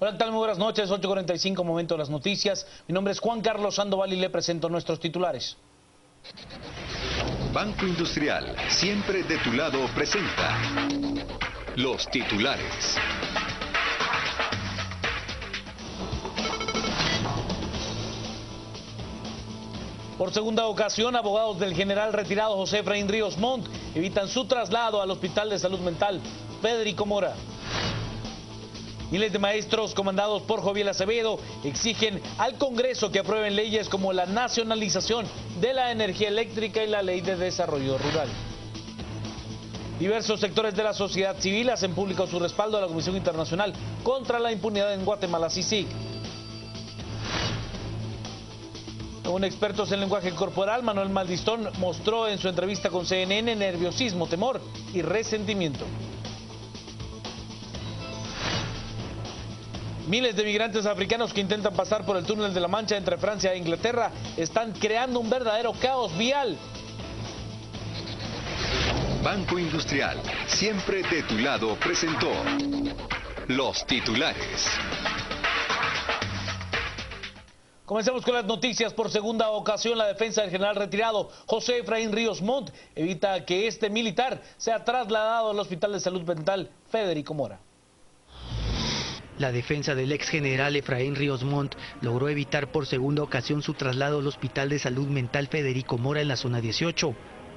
Hola, ¿qué tal? Muy buenas noches, 8:45, momento de las noticias. Mi nombre es Juan Carlos Sandoval y le presento nuestros titulares. Banco Industrial, siempre de tu lado, presenta los titulares. Por segunda ocasión, abogados del general retirado José Efraín Ríos Montt evitan su traslado al Hospital de Salud Mental Federico Mora. Miles de maestros comandados por Joviel Acevedo exigen al Congreso que aprueben leyes como la nacionalización de la energía eléctrica y la ley de desarrollo rural. Diversos sectores de la sociedad civil hacen público su respaldo a la Comisión Internacional contra la Impunidad en Guatemala, CICIG. Según expertos en lenguaje corporal, Manuel Maldistón mostró en su entrevista con CNN nerviosismo, temor y resentimiento. Miles de migrantes africanos que intentan pasar por el túnel de la Mancha entre Francia e Inglaterra están creando un verdadero caos vial. Banco Industrial, siempre de tu lado, presentó los titulares. Comencemos con las noticias. Por segunda ocasión, la defensa del general retirado José Efraín Ríos Montt evita que este militar sea trasladado al Hospital de Salud Mental Federico Mora. La defensa del ex general Efraín Ríos Montt logró evitar por segunda ocasión su traslado al Hospital de Salud Mental Federico Mora en la zona 18.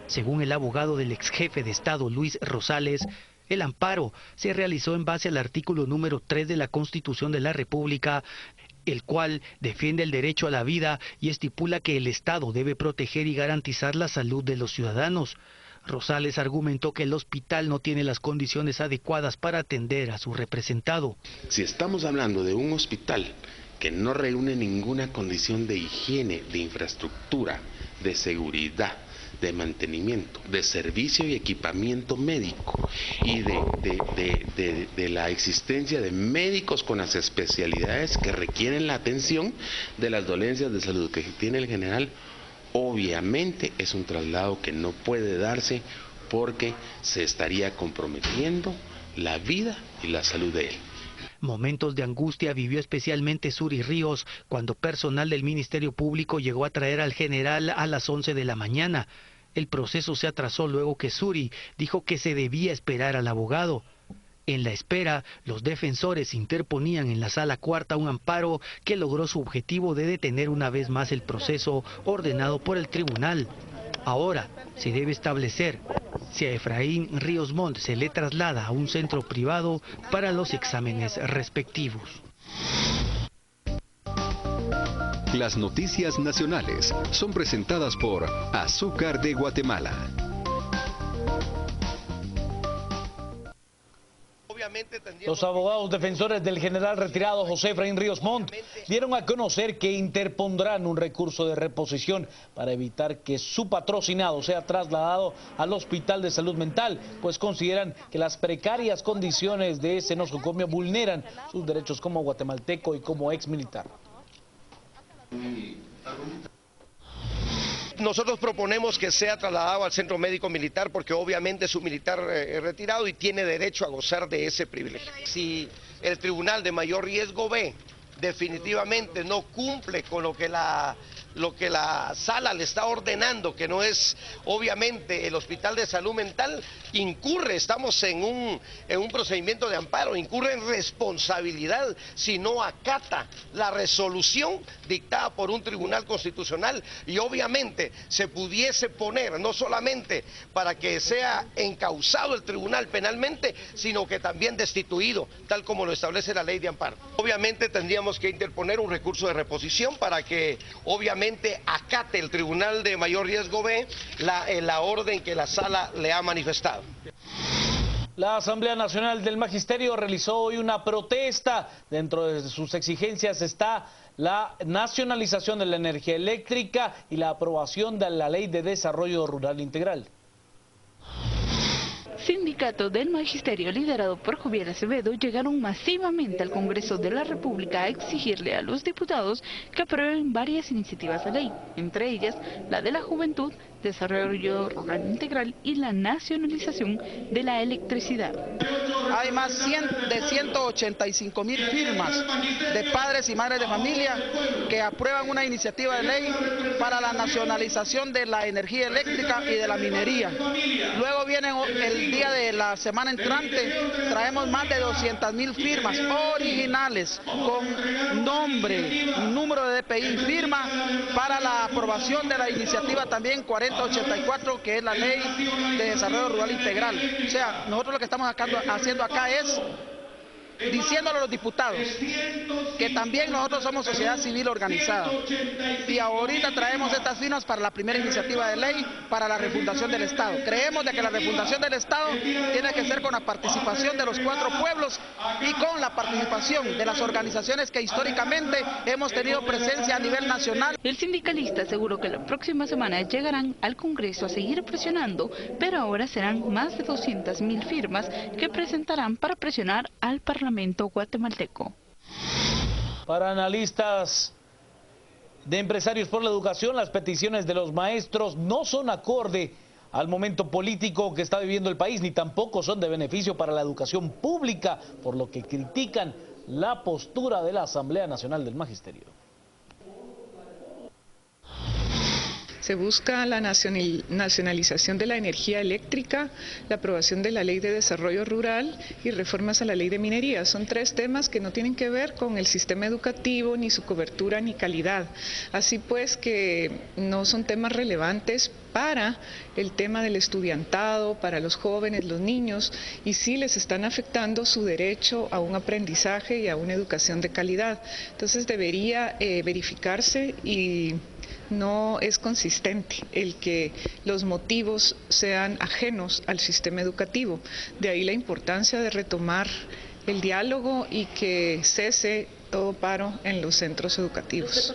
Según el abogado del ex jefe de Estado Luis Rosales, el amparo se realizó en base al artículo número 3 de la Constitución de la República, el cual defiende el derecho a la vida y estipula que el Estado debe proteger y garantizar la salud de los ciudadanos. Rosales argumentó que el hospital no tiene las condiciones adecuadas para atender a su representado. Si estamos hablando de un hospital que no reúne ninguna condición de higiene, de infraestructura, de seguridad, de mantenimiento, de servicio y equipamiento médico y de la existencia de médicos con las especialidades que requieren la atención de las dolencias de salud que tiene el general, obviamente es un traslado que no puede darse porque se estaría comprometiendo la vida y la salud de él. Momentos de angustia vivió especialmente Suri Ríos cuando personal del Ministerio Público llegó a traer al general a las 11 de la mañana. El proceso se atrasó luego que Suri dijo que se debía esperar al abogado. En la espera, los defensores interponían en la sala cuarta un amparo que logró su objetivo de detener una vez más el proceso ordenado por el tribunal. Ahora se debe establecer si a Efraín Ríos Montt se le traslada a un centro privado para los exámenes respectivos. Las noticias nacionales son presentadas por Azúcar de Guatemala. Los abogados defensores del general retirado José Efraín Ríos Montt dieron a conocer que interpondrán un recurso de reposición para evitar que su patrocinado sea trasladado al Hospital de Salud Mental, pues consideran que las precarias condiciones de ese nosocomio vulneran sus derechos como guatemalteco y como ex militar. Nosotros proponemos que sea trasladado al Centro Médico Militar porque obviamente es un militar retirado y tiene derecho a gozar de ese privilegio. Si el Tribunal de Mayor Riesgo B definitivamente no cumple con lo que la sala le está ordenando, que no es obviamente el Hospital de Salud Mental, incurre, estamos en un procedimiento de amparo, incurre en responsabilidad si no acata la resolución dictada por un tribunal constitucional y obviamente se pudiese poner no solamente para que sea encausado el tribunal penalmente, sino que también destituido, tal como lo establece la ley de amparo. Obviamente tendríamos que interponer un recurso de reposición para que obviamente acate el Tribunal de Mayor Riesgo B la orden que la sala le ha manifestado. La Asamblea Nacional del Magisterio realizó hoy una protesta. Dentro de sus exigencias está la nacionalización de la energía eléctrica y la aprobación de la Ley de Desarrollo Rural Integral. Sindicatos del Magisterio liderado por Joviel Acevedo llegaron masivamente al Congreso de la República a exigirle a los diputados que aprueben varias iniciativas de ley, entre ellas la de la juventud, desarrollo rural integral y la nacionalización de la electricidad. Hay más de 185,000 firmas de padres y madres de familia que aprueban una iniciativa de ley para la nacionalización de la energía eléctrica y de la minería. Luego viene el día de la semana entrante, traemos más de 200,000 firmas originales con nombre, número de DPI, firma para la aprobación de la iniciativa también 4084, que es la ley de desarrollo rural integral. O sea, nosotros lo que estamos haciendo acá es diciéndole a los diputados que también nosotros somos sociedad civil organizada y ahorita traemos estas firmas para la primera iniciativa de ley para la refundación del Estado. Creemos de que la refundación del Estado tiene que ser con la participación de los 4 pueblos y con la participación de las organizaciones que históricamente hemos tenido presencia a nivel nacional. El sindicalista aseguró que la próxima semana llegarán al Congreso a seguir presionando, pero ahora serán más de 200,000 firmas que presentarán para presionar al Parlamento guatemalteco. Para analistas de Empresarios por la Educación, las peticiones de los maestros no son acorde al momento político que está viviendo el país, ni tampoco son de beneficio para la educación pública, por lo que critican la postura de la Asamblea Nacional del Magisterio. Se busca la nacionalización de la energía eléctrica, la aprobación de la Ley de Desarrollo Rural y reformas a la Ley de Minería. Son 3 temas que no tienen que ver con el sistema educativo, ni su cobertura, ni calidad. Así pues que no son temas relevantes para el tema del estudiantado, para los jóvenes, los niños, y sí les están afectando su derecho a un aprendizaje y a una educación de calidad. Entonces debería verificarse y no es consistente el que los motivos sean ajenos al sistema educativo. De ahí la importancia de retomar el diálogo y que cese todo paro en los centros educativos.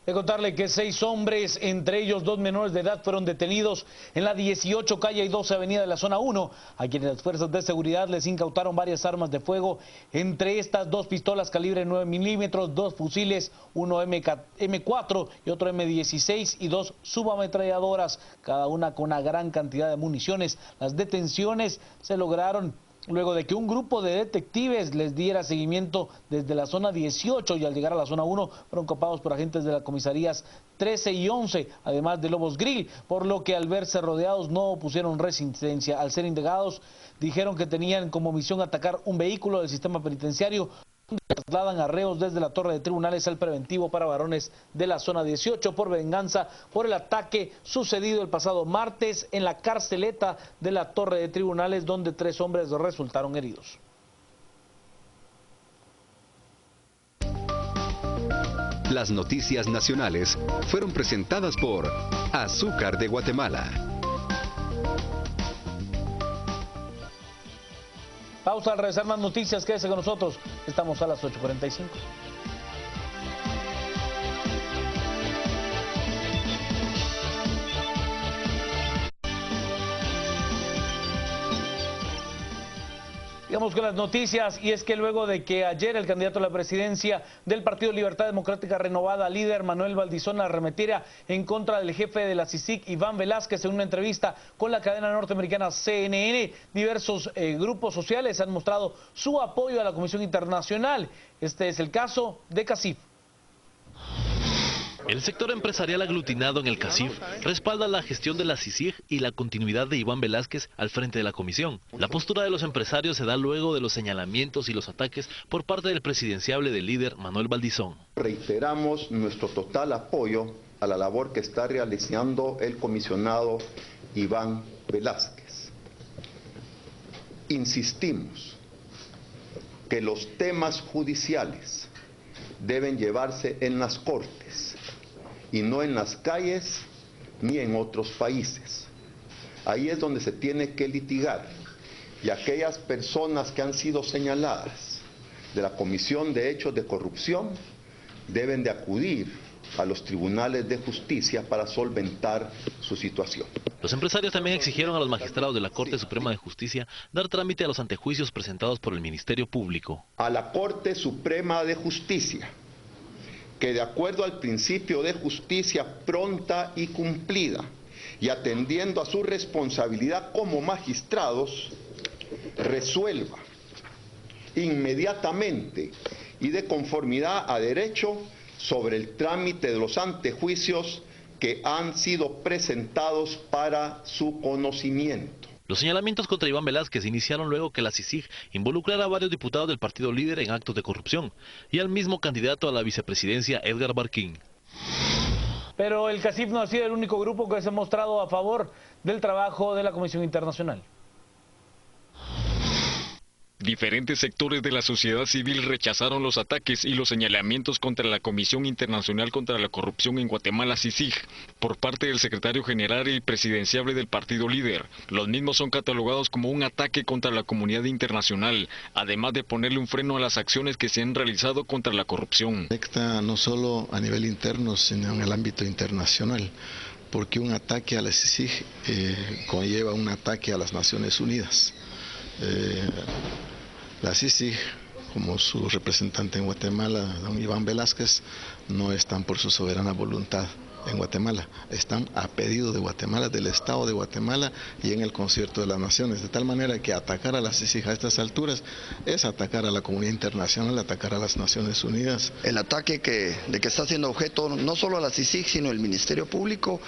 De contarle que 6 hombres, entre ellos 2 menores de edad, fueron detenidos en la 18 calle y 12 avenida de la zona 1, a quienes las fuerzas de seguridad les incautaron varias armas de fuego, entre estas 2 pistolas calibre 9 milímetros, 2 fusiles, uno M4 y otro M16 y 2 subametralladoras, cada una con una gran cantidad de municiones. Las detenciones se lograron luego de que un grupo de detectives les diera seguimiento desde la zona 18 y al llegar a la zona 1 fueron copados por agentes de las comisarías 13 y 11, además de Lobos Grill, por lo que al verse rodeados no opusieron resistencia. Al ser indagados, dijeron que tenían como misión atacar un vehículo del sistema penitenciario, trasladan a reos desde la torre de tribunales al preventivo para varones de la zona 18 por venganza por el ataque sucedido el pasado martes en la carceleta de la torre de tribunales, donde 3 hombres resultaron heridos. Las noticias nacionales fueron presentadas por Azúcar de Guatemala. Pausa, al regresar más noticias, quédese con nosotros, estamos a las 8:45. Sigamos con las noticias, y es que luego de que ayer el candidato a la presidencia del Partido Libertad Democrática Renovada, líder Manuel Valdizón, arremetiera en contra del jefe de la CICIG, Iván Velázquez, en una entrevista con la cadena norteamericana CNN, diversos grupos sociales han mostrado su apoyo a la Comisión Internacional. Este es el caso de CACIF. El sector empresarial aglutinado en el CACIF respalda la gestión de la CICIG y la continuidad de Iván Velázquez al frente de la comisión. La postura de los empresarios se da luego de los señalamientos y los ataques por parte del presidenciable del líder Manuel Valdizón. Reiteramos nuestro total apoyo a la labor que está realizando el comisionado Iván Velázquez. Insistimos que los temas judiciales deben llevarse en las cortes y no en las calles ni en otros países. Ahí es donde se tiene que litigar, y aquellas personas que han sido señaladas de la Comisión de Hechos de Corrupción deben de acudir a los tribunales de justicia para solventar su situación. Los empresarios también exigieron a los magistrados de la Corte Suprema de Justicia dar trámite a los antejuicios presentados por el Ministerio Público. A la Corte Suprema de Justicia, que de acuerdo al principio de justicia pronta y cumplida, y atendiendo a su responsabilidad como magistrados, resuelva inmediatamente y de conformidad a derecho sobre el trámite de los antejuicios que han sido presentados para su conocimiento. Los señalamientos contra Iván Velásquez iniciaron luego que la CICIG involucrara a varios diputados del partido líder en actos de corrupción y al mismo candidato a la vicepresidencia, Edgar Barquín. Pero el CACIF no ha sido el único grupo que se ha mostrado a favor del trabajo de la Comisión Internacional. Diferentes sectores de la sociedad civil rechazaron los ataques y los señalamientos contra la Comisión Internacional contra la Corrupción en Guatemala, CICIG, por parte del secretario general y presidenciable del partido líder. Los mismos son catalogados como un ataque contra la comunidad internacional, además de ponerle un freno a las acciones que se han realizado contra la corrupción. Afecta no solo a nivel interno, sino en el ámbito internacional, porque un ataque a la CICIG conlleva un ataque a las Naciones Unidas. La CICIG, como su representante en Guatemala, don Iván Velásquez, no están por su soberana voluntad en Guatemala, están a pedido de Guatemala, del Estado de Guatemala y en el concierto de las naciones, de tal manera que atacar a la CICIG a estas alturas es atacar a la comunidad internacional, atacar a las Naciones Unidas. El ataque de que está siendo objeto no solo a la CICIG, sino el Ministerio Público,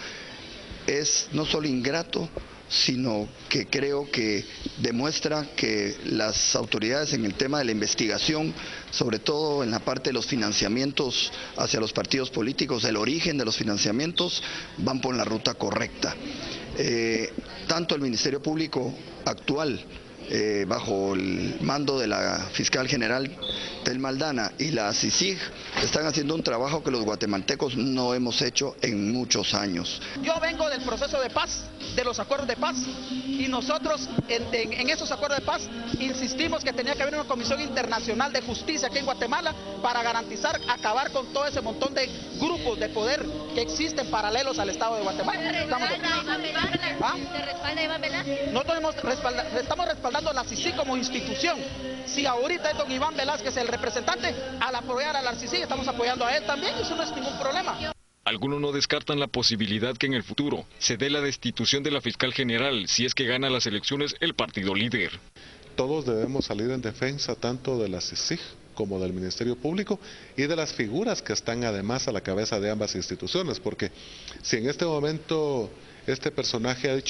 es no solo ingrato, sino que creo que demuestra que las autoridades en el tema de la investigación, sobre todo en la parte de los financiamientos hacia los partidos políticos, el origen de los financiamientos, van por la ruta correcta. Tanto el Ministerio Público actual, bajo el mando de la fiscal general Telma Aldana y la CICIG, están haciendo un trabajo que los guatemaltecos no hemos hecho en muchos años. Yo vengo del proceso de paz, de los acuerdos de paz, y nosotros en esos acuerdos de paz insistimos que tenía que haber una comisión internacional de justicia aquí en Guatemala para garantizar, acabar con todo ese montón de grupos de poder que existen paralelos al Estado de Guatemala. ¿Se respalda Iván Velásquez? Nosotros estamos respaldando a la CICIG como institución. Si ahorita es don Iván Velásquez el representante, al apoyar a la CICIG estamos apoyando a él también, eso no es ningún problema. Algunos no descartan la posibilidad que en el futuro se dé la destitución de la fiscal general si es que gana las elecciones el partido líder. Todos debemos salir en defensa tanto de la CICIG como del Ministerio Público y de las figuras que están además a la cabeza de ambas instituciones, porque si en este momento este personaje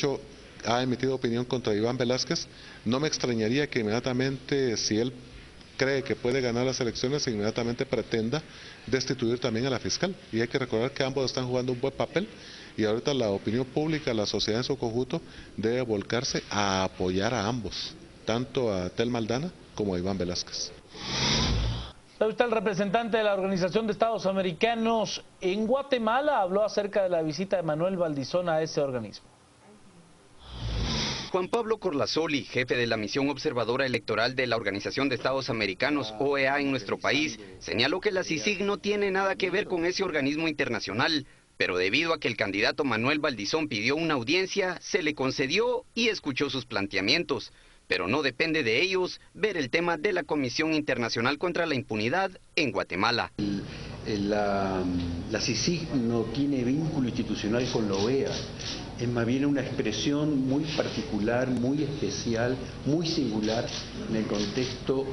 ha emitido opinión contra Iván Velásquez, no me extrañaría que inmediatamente, si él cree que puede ganar las elecciones, inmediatamente pretenda destituir también a la fiscal. Y hay que recordar que ambos están jugando un buen papel y ahorita la opinión pública, la sociedad en su conjunto, debe volcarse a apoyar a ambos, tanto a Telma Aldana como a Iván Velásquez. El representante de la Organización de Estados Americanos en Guatemala habló acerca de la visita de Manuel Valdizón a ese organismo. Juan Pablo Corlazoli, jefe de la misión observadora electoral de la Organización de Estados Americanos, OEA, en nuestro país, señaló que la CICIG no tiene nada que ver con ese organismo internacional, pero debido a que el candidato Manuel Valdizón pidió una audiencia, se le concedió y escuchó sus planteamientos. Pero no depende de ellos ver el tema de la Comisión Internacional contra la Impunidad en Guatemala. La CICIG no tiene vínculo institucional con la OEA, es más bien una expresión muy particular, muy especial, muy singular en el contexto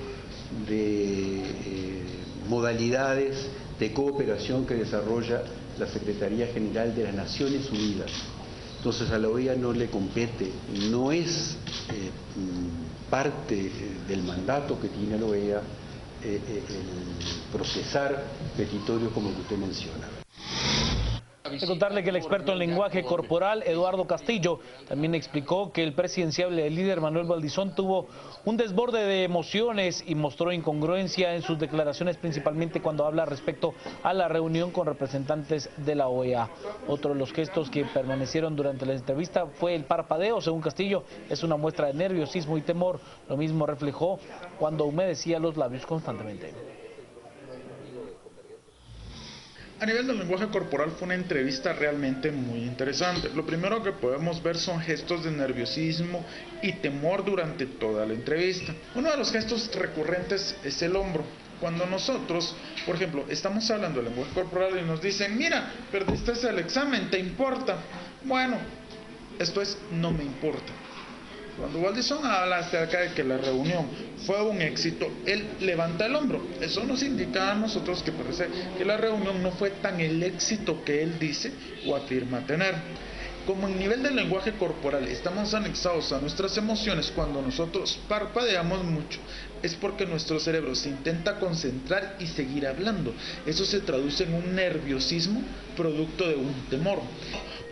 de modalidades de cooperación que desarrolla la Secretaría General de las Naciones Unidas. Entonces a la OEA no le compete, no es parte del mandato que tiene la OEA el procesar petitorios como el que usted menciona. De contarle que el experto en lenguaje corporal, Eduardo Castillo, también explicó que el presidenciable líder Manuel Valdizón tuvo un desborde de emociones y mostró incongruencia en sus declaraciones, principalmente cuando habla respecto a la reunión con representantes de la OEA. Otro de los gestos que permanecieron durante la entrevista fue el parpadeo. Según Castillo, es una muestra de nerviosismo y temor. Lo mismo reflejó cuando humedecía los labios constantemente. A nivel del lenguaje corporal fue una entrevista realmente muy interesante. Lo primero que podemos ver son gestos de nerviosismo y temor durante toda la entrevista. Uno de los gestos recurrentes es el hombro. Cuando nosotros, por ejemplo, estamos hablando del lenguaje corporal y nos dicen, mira, perdiste el examen, ¿te importa? Bueno, esto es no me importa. Cuando Valdizón habla acerca de que la reunión fue un éxito, él levanta el hombro. Eso nos indica a nosotros que parece que la reunión no fue tan el éxito que él dice o afirma tener. Como en nivel del lenguaje corporal estamos anexados a nuestras emociones, cuando nosotros parpadeamos mucho, es porque nuestro cerebro se intenta concentrar y seguir hablando. Eso se traduce en un nerviosismo producto de un temor.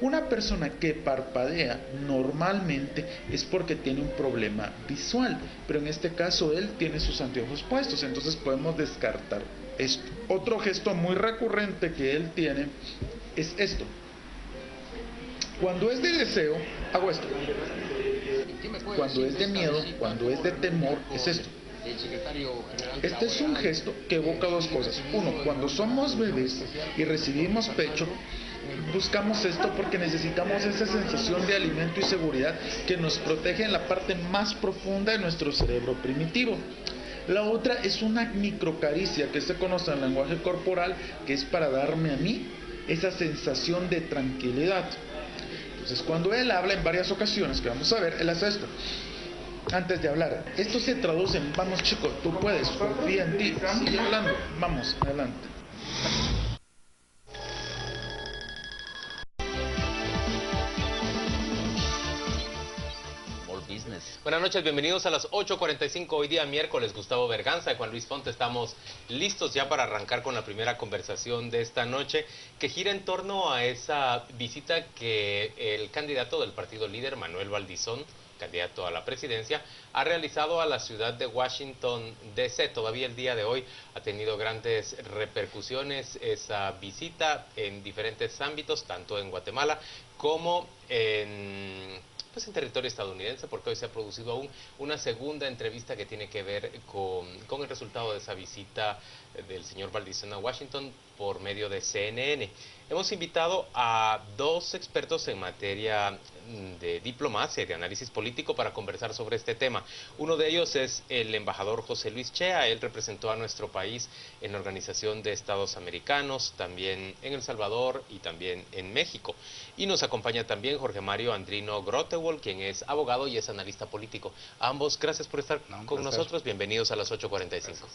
Una persona que parpadea normalmente es porque tiene un problema visual, pero en este caso él tiene sus anteojos puestos, entonces podemos descartar esto. Otro gesto muy recurrente que él tiene es esto. Cuando es de deseo, hago esto. Cuando es de miedo, cuando es de temor, es esto. Este es un gesto que evoca dos cosas. Uno, cuando somos bebés y recibimos pecho, buscamos esto porque necesitamos esa sensación de alimento y seguridad que nos protege en la parte más profunda de nuestro cerebro primitivo. La otra es una microcaricia que se conoce en el lenguaje corporal, que es para darme a mí esa sensación de tranquilidad. Entonces, cuando él habla en varias ocasiones, que vamos a ver, él hace esto. Antes de hablar, esto se traduce en, vamos chico, tú puedes, confía en ti, sigue hablando, vamos, adelante. Buenas noches, bienvenidos a las 8:45, hoy día miércoles. Gustavo Berganza y Juan Luis Ponte estamos listos ya para arrancar con la primera conversación de esta noche, que gira en torno a esa visita que el candidato del partido líder, Manuel Valdizón, candidato a la presidencia, ha realizado a la ciudad de Washington, D.C. Todavía el día de hoy ha tenido grandes repercusiones esa visita en diferentes ámbitos, tanto en Guatemala como en territorio estadounidense, porque hoy se ha producido aún una segunda entrevista que tiene que ver con el resultado de esa visita del señor Valdizón a Washington por medio de CNN. Hemos invitado a dos expertos en materia de diplomacia y de análisis político para conversar sobre este tema. Uno de ellos es el embajador José Luis Chea. Él representó a nuestro país en la Organización de Estados Americanos, también en El Salvador y también en México. Y nos acompaña también Jorge Mario Andrino Grotewol, quien es abogado y es analista político. A ambos, gracias por estar con nosotros. Bienvenidos a las 8:45.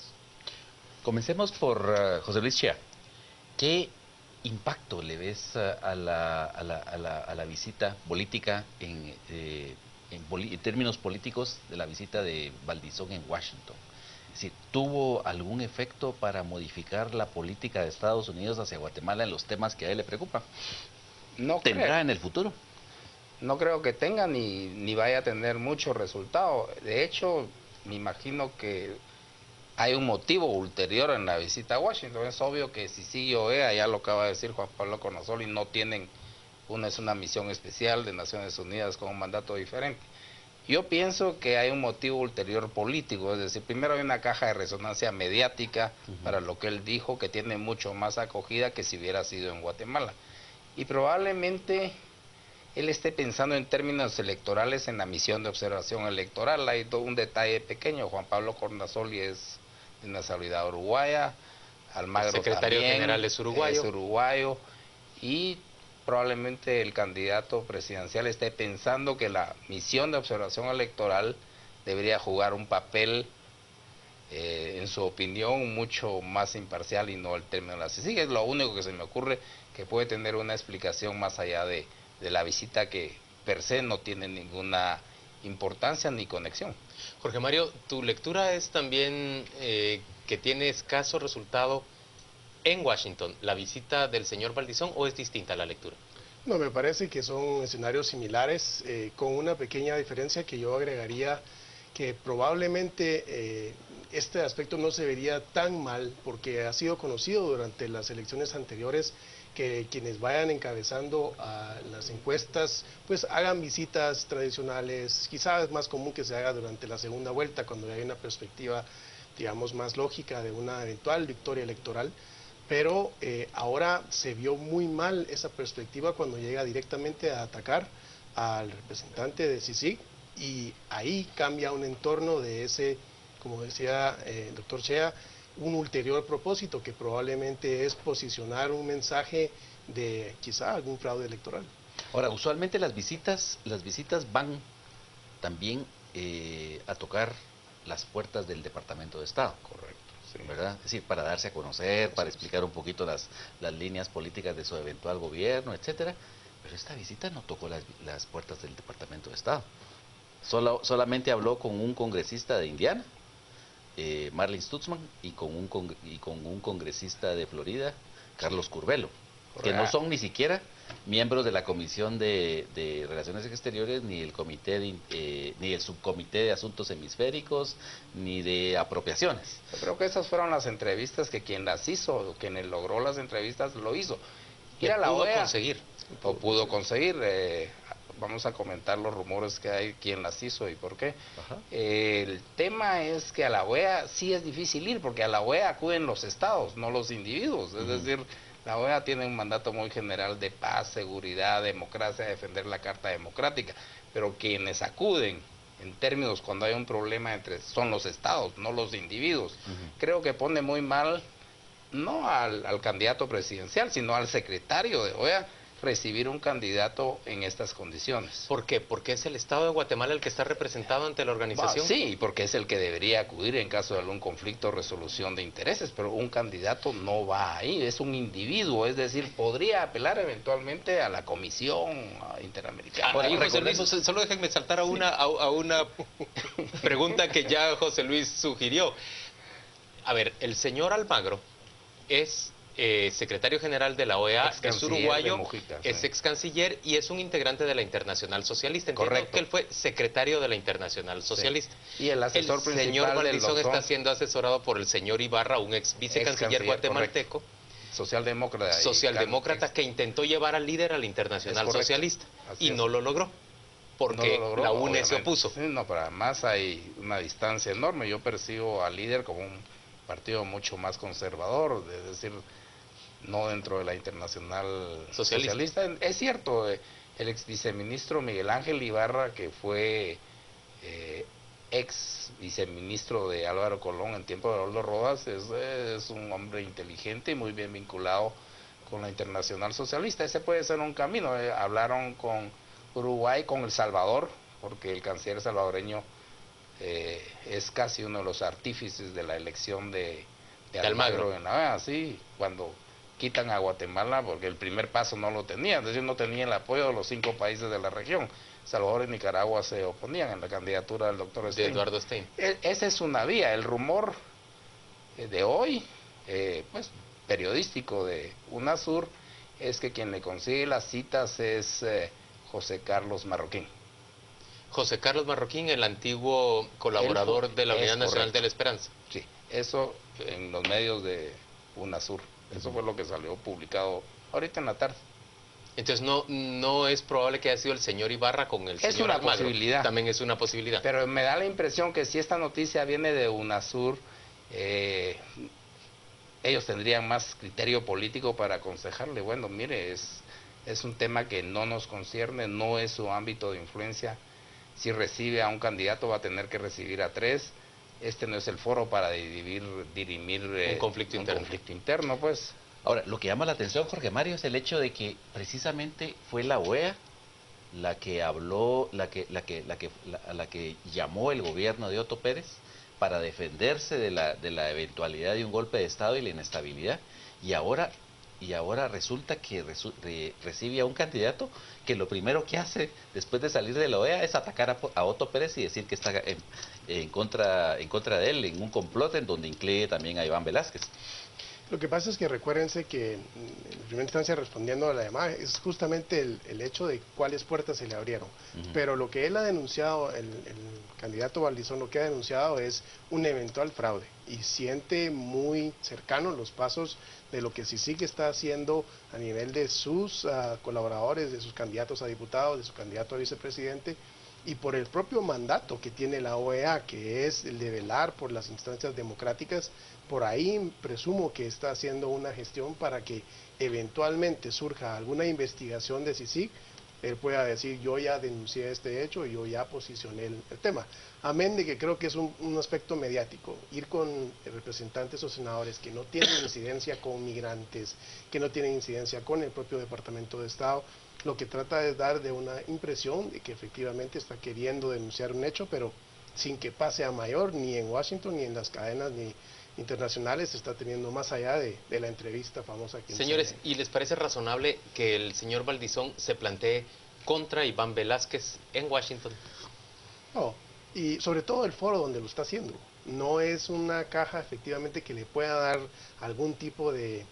Comencemos por José Luis Chea. ¿Qué impacto le ves a la visita política en términos políticos de la visita de Valdizón en Washington? Es decir, ¿tuvo algún efecto para modificar la política de Estados Unidos hacia Guatemala en los temas que a él le preocupan? No ¿Tendrá creo. en el futuro? No creo que tenga ni vaya a tener mucho resultado. De hecho, me imagino que hay un motivo ulterior en la visita a Washington. Es obvio que si sigue OEA, ya lo acaba de decir Juan Pablo Cornazoli, no tienen, es una misión especial de Naciones Unidas con un mandato diferente. Yo pienso que hay un motivo ulterior político, es decir, primero hay una caja de resonancia mediática para lo que él dijo, que tiene mucho más acogida que si hubiera sido en Guatemala. Y probablemente él esté pensando en términos electorales en la misión de observación electoral. Hay un detalle pequeño: Juan Pablo Cornazoli es de nacionalidad uruguaya, Almagro el secretario también general es uruguayo, y probablemente el candidato presidencial esté pensando que la misión de observación electoral debería jugar un papel, en su opinión, mucho más imparcial y no el término de la CICIG. Es lo único que se me ocurre que puede tener una explicación más allá de la visita, que per se no tiene ninguna importancia ni conexión. Jorge Mario, ¿tu lectura es también que tiene escaso resultado en Washington la visita del señor Valdizón, o es distinta la lectura? No, me parece que son escenarios similares, con una pequeña diferencia que yo agregaría, que probablemente este aspecto no se vería tan mal, porque ha sido conocido durante las elecciones anteriores que quienes vayan encabezando a las encuestas pues hagan visitas tradicionales. Quizás es más común que se haga durante la segunda vuelta, cuando hay una perspectiva, digamos, más lógica de una eventual victoria electoral, pero ahora se vio muy mal esa perspectiva cuando llega directamente a atacar al representante de CICIG, y ahí cambia un entorno de ese, como decía el doctor Chea, un ulterior propósito que probablemente es posicionar un mensaje de quizá algún fraude electoral. Ahora, usualmente las visitas van también a tocar las puertas del Departamento de Estado. Correcto. Sí. ¿Verdad? Es decir, para darse a conocer, para explicar un poquito las líneas políticas de su eventual gobierno, etcétera. Pero esta visita no tocó las puertas del Departamento de Estado. Solamente habló con un congresista de Indiana, Marlin Stutzman, y con un congresista de Florida, Carlos Curbelo, que no son ni siquiera miembros de la Comisión de Relaciones Exteriores, ni el comité ni el subcomité de Asuntos Hemisféricos, ni de Apropiaciones. Yo creo que esas fueron las entrevistas que quien las hizo, quien logró las entrevistas lo hizo. Ir a la OEA pudo conseguir. Vamos a comentar los rumores que hay, quién las hizo y por qué. El tema es que a la OEA sí es difícil ir, porque a la OEA acuden los estados, no los individuos. Es decir, la OEA tiene un mandato muy general de paz, seguridad, democracia, defender la Carta Democrática, pero quienes acuden en términos cuando hay un problema son los estados, no los individuos. Creo que pone muy mal no al candidato presidencial, sino al secretario de OEA recibir un candidato en estas condiciones. ¿Por qué? ¿Porque es el Estado de Guatemala el que está representado ante la organización? Sí, porque es el que debería acudir en caso de algún conflicto o resolución de intereses, pero un candidato no va ahí, es un individuo, es decir, podría apelar eventualmente a la Comisión Interamericana. José Luis, solo déjenme saltar a una pregunta que ya José Luis sugirió. A ver, el señor Almagro es secretario general de la OEA, es uruguayo, es ex canciller y es un integrante de la Internacional Socialista. Entiendo que él fue secretario de la Internacional Socialista. Sí. Y el asesor principal del señor Valdizón está siendo asesorado por el señor Ibarra, un ex vicecanciller guatemalteco. Socialdemócrata que intentó llevar al líder a la Internacional Socialista y no lo logró. Porque la UNE se opuso. Sí, no, pero además hay una distancia enorme. Yo percibo al líder como un partido mucho más conservador, es decir, no dentro de la Internacional Socialista. Es cierto, el ex viceministro Miguel Ángel Ibarra, que fue ex viceministro de Álvaro Colón en tiempo de Leopoldo Rodas, es un hombre inteligente y muy bien vinculado con la Internacional Socialista. Ese puede ser un camino. Hablaron con Uruguay, con El Salvador, porque el canciller salvadoreño es casi uno de los artífices de la elección de Almagro en la OEA, sí, cuando quitan a Guatemala, porque el primer paso no lo tenía, es decir, no tenía el apoyo de los 5 países de la región. Salvador y Nicaragua se oponían en la candidatura del doctor Stein. De Eduardo Stein. Esa es una vía. El rumor de hoy, pues periodístico de UNASUR, es que quien le consigue las citas es José Carlos Marroquín. José Carlos Marroquín, el antiguo colaborador de la Unidad Nacional de la Esperanza. Sí, eso en los medios de UNASUR. Eso fue lo que salió publicado ahorita en la tarde. Entonces no es probable que haya sido el señor Ibarra con el señor Almagro. Es una posibilidad. También es una posibilidad. Pero me da la impresión que si esta noticia viene de UNASUR, ellos tendrían más criterio político para aconsejarle. Bueno, mire, es un tema que no nos concierne, no es su ámbito de influencia. Si recibe a un candidato va a tener que recibir a 3. Este no es el foro para dirimir un conflicto interno, pues. Ahora, lo que llama la atención, Jorge Mario, es el hecho de que precisamente fue la OEA la que habló, la que llamó el gobierno de Otto Pérez para defenderse de la eventualidad de un golpe de Estado y la inestabilidad, y ahora resulta que recibe a un candidato que lo primero que hace después de salir de la OEA es atacar a Otto Pérez y decir que está en contra de él, en un complot en donde incluye también a Iván Velázquez. Lo que pasa es que recuérdense que en primera instancia, respondiendo a la llamada, es justamente el hecho de cuáles puertas se le abrieron. Pero lo que él ha denunciado, el candidato Valdizón, lo que ha denunciado es un eventual fraude y siente muy cercano los pasos de lo que CICIG está haciendo a nivel de sus colaboradores, de sus candidatos a diputados, de su candidato a vicepresidente, y por el propio mandato que tiene la OEA, que es el de velar por las instancias democráticas, por ahí presumo que está haciendo una gestión para que eventualmente surja alguna investigación de CICIG, él pueda decir, yo ya denuncié este hecho, yo ya posicioné el tema. Amén de que creo que es un aspecto mediático, ir con representantes o senadores que no tienen incidencia con migrantes, que no tienen incidencia con el propio Departamento de Estado, lo que trata es dar de una impresión de que efectivamente está queriendo denunciar un hecho, pero sin que pase a mayor, ni en Washington, ni en las cadenas, ni internacionales, se está teniendo más allá de la entrevista famosa que... Señores, ¿y les parece razonable que el señor Valdizón se plantee contra Iván Velásquez en Washington? No, y sobre todo el foro donde lo está haciendo. No es una caja efectivamente que le pueda dar algún tipo de,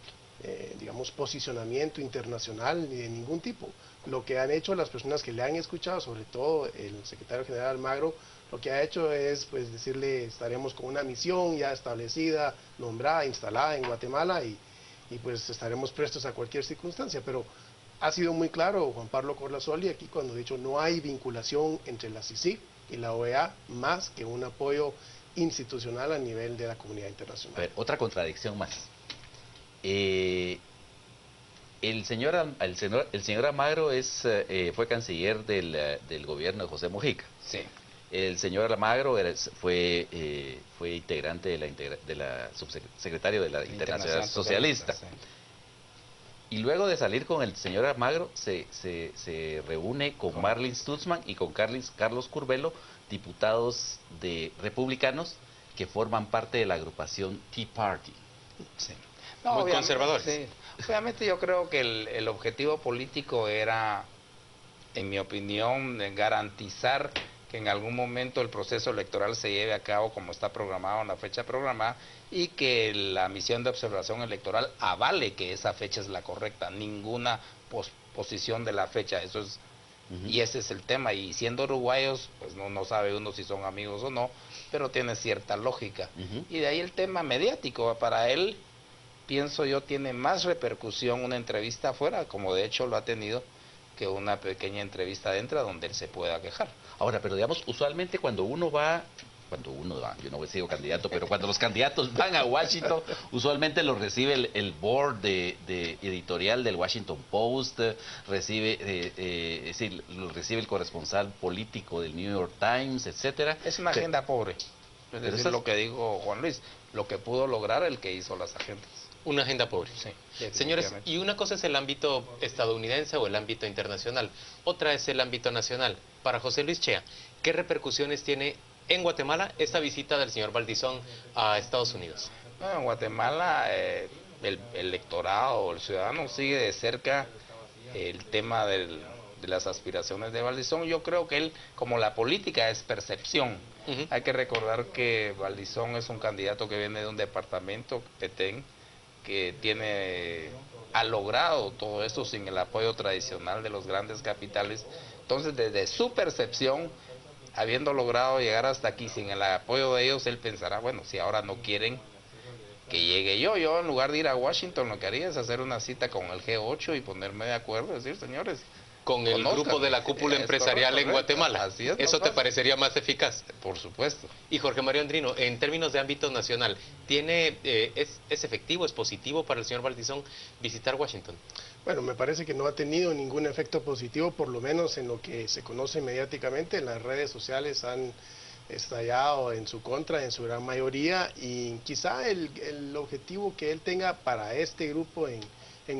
digamos, posicionamiento internacional ni de ningún tipo. Lo que han hecho las personas que le han escuchado, sobre todo el secretario general Almagro, lo que ha hecho es pues decirle, estaremos con una misión ya establecida, nombrada, instalada en Guatemala y pues estaremos prestos a cualquier circunstancia, pero ha sido muy claro Juan Pablo Corlazoli aquí cuando ha dicho no hay vinculación entre la CICIG y la OEA más que un apoyo institucional a nivel de la comunidad internacional. A ver, otra contradicción más. El señor Almagro fue canciller del gobierno de José Mujica. Sí. El señor Almagro fue integrante de la subsecretario de la Internacional Socialista. Sí. Y luego de salir con el señor Almagro, se reúne con Marlin Stutzman y con Carlos Curbelo, diputados republicanos que forman parte de la agrupación Tea Party. Sí. No, muy conservadores. Sí. Obviamente yo creo que el objetivo político era, en mi opinión, garantizar que en algún momento el proceso electoral se lleve a cabo como está programado en la fecha programada y que la misión de observación electoral avale que esa fecha es la correcta, ninguna posposición de la fecha, eso es, y ese es el tema, y siendo uruguayos, pues no sabe uno si son amigos o no, pero tiene cierta lógica, y de ahí el tema mediático, para él, pienso yo, tiene más repercusión una entrevista afuera, como de hecho lo ha tenido, que una pequeña entrevista adentro donde él se pueda quejar. Ahora, pero digamos, usualmente cuando uno va, yo no he sido candidato, pero cuando los candidatos van a Washington, usualmente los recibe el board de editorial del Washington Post, recibe el corresponsal político del New York Times, etcétera. Es una agenda pobre, es decir, lo que dijo Juan Luis, lo que pudo lograr el que hizo las agendas. Una agenda pobre. Sí, señores, y una cosa es el ámbito estadounidense o el ámbito internacional, otra es el ámbito nacional. Para José Luis Chea, ¿qué repercusiones tiene en Guatemala esta visita del señor Valdizón a Estados Unidos? No, en Guatemala el electorado, el ciudadano sigue de cerca el tema de las aspiraciones de Valdizón. Yo creo que él, como la política es percepción, hay que recordar que Valdizón es un candidato que viene de un departamento, Petén, que ha logrado todo esto sin el apoyo tradicional de los grandes capitales. Entonces, desde su percepción, habiendo logrado llegar hasta aquí sin el apoyo de ellos, él pensará, bueno, si ahora no quieren que llegue yo en lugar de ir a Washington, lo que haría es hacer una cita con el G8 y ponerme de acuerdo, decir, señores, con el grupo de la cúpula empresarial en Guatemala. Así es, ¿Eso te parecería más eficaz? Por supuesto. Y Jorge Mario Andrino, en términos de ámbito nacional, ¿es efectivo, es positivo para el señor Valdizón visitar Washington? Bueno, me parece que no ha tenido ningún efecto positivo, por lo menos en lo que se conoce mediáticamente. Las redes sociales han estallado en su contra, en su gran mayoría, y quizá el objetivo que él tenga para este grupo en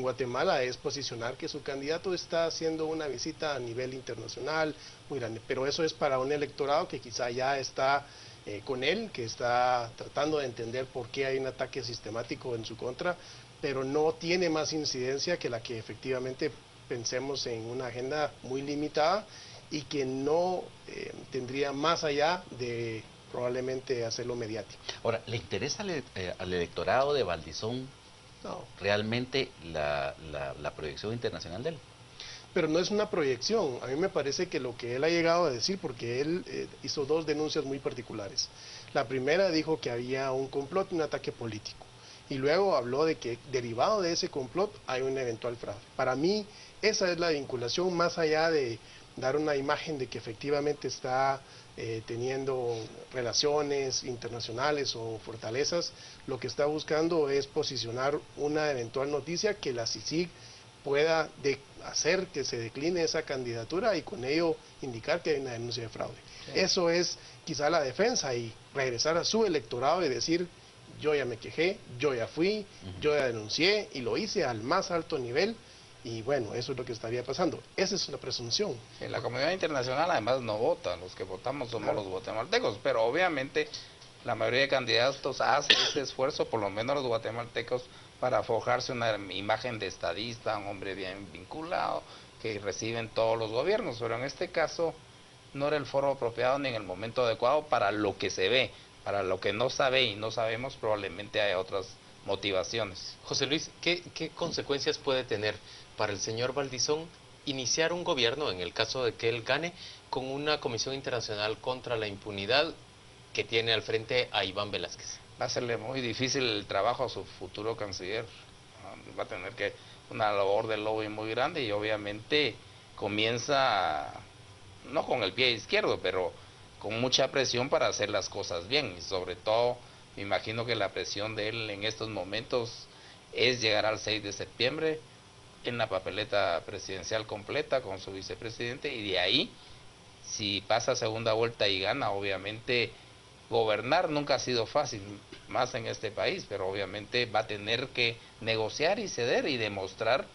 Guatemala es posicionar que su candidato está haciendo una visita a nivel internacional muy grande, pero eso es para un electorado que quizá ya está con él, que está tratando de entender por qué hay un ataque sistemático en su contra, pero no tiene más incidencia que la que efectivamente pensemos en una agenda muy limitada y que no tendría más allá de probablemente hacerlo mediático. Ahora, ¿le interesa al electorado de Valdizón realmente la proyección internacional de él? Pero no es una proyección, a mí me parece que lo que él ha llegado a decir, porque él hizo dos denuncias muy particulares. La primera dijo que había un complot y un ataque político, y luego habló de que derivado de ese complot hay un eventual fraude. Para mí esa es la vinculación más allá de dar una imagen de que efectivamente está teniendo relaciones internacionales o fortalezas, lo que está buscando es posicionar una eventual noticia que la CICIG pueda hacer que se decline esa candidatura y con ello indicar que hay una denuncia de fraude. Sí. Eso es quizá la defensa y regresar a su electorado y decir, yo ya me quejé, yo ya fui, yo ya denuncié y lo hice al más alto nivel. Y bueno, eso es lo que estaría pasando. Esa es la presunción. En la comunidad internacional además no vota, los que votamos somos los guatemaltecos, pero obviamente la mayoría de candidatos hace ese esfuerzo, por lo menos los guatemaltecos, para forjarse una imagen de estadista, un hombre bien vinculado, que reciben todos los gobiernos, pero en este caso no era el foro apropiado ni en el momento adecuado para lo que se ve, para lo que no sabe y no sabemos, probablemente hay otras motivaciones. José Luis, ¿qué consecuencias puede tener para el señor Valdizón iniciar un gobierno, en el caso de que él gane, con una comisión internacional contra la impunidad que tiene al frente a Iván Velásquez? Va a serle muy difícil el trabajo a su futuro canciller. Va a tener que una labor de lobby muy grande y obviamente comienza, no con el pie izquierdo, pero con mucha presión para hacer las cosas bien. Y sobre todo, me imagino que la presión de él en estos momentos es llegar al 6 de septiembre en la papeleta presidencial completa con su vicepresidente, y de ahí, si pasa segunda vuelta y gana, obviamente gobernar nunca ha sido fácil, más en este país, pero obviamente va a tener que negociar y ceder y demostrar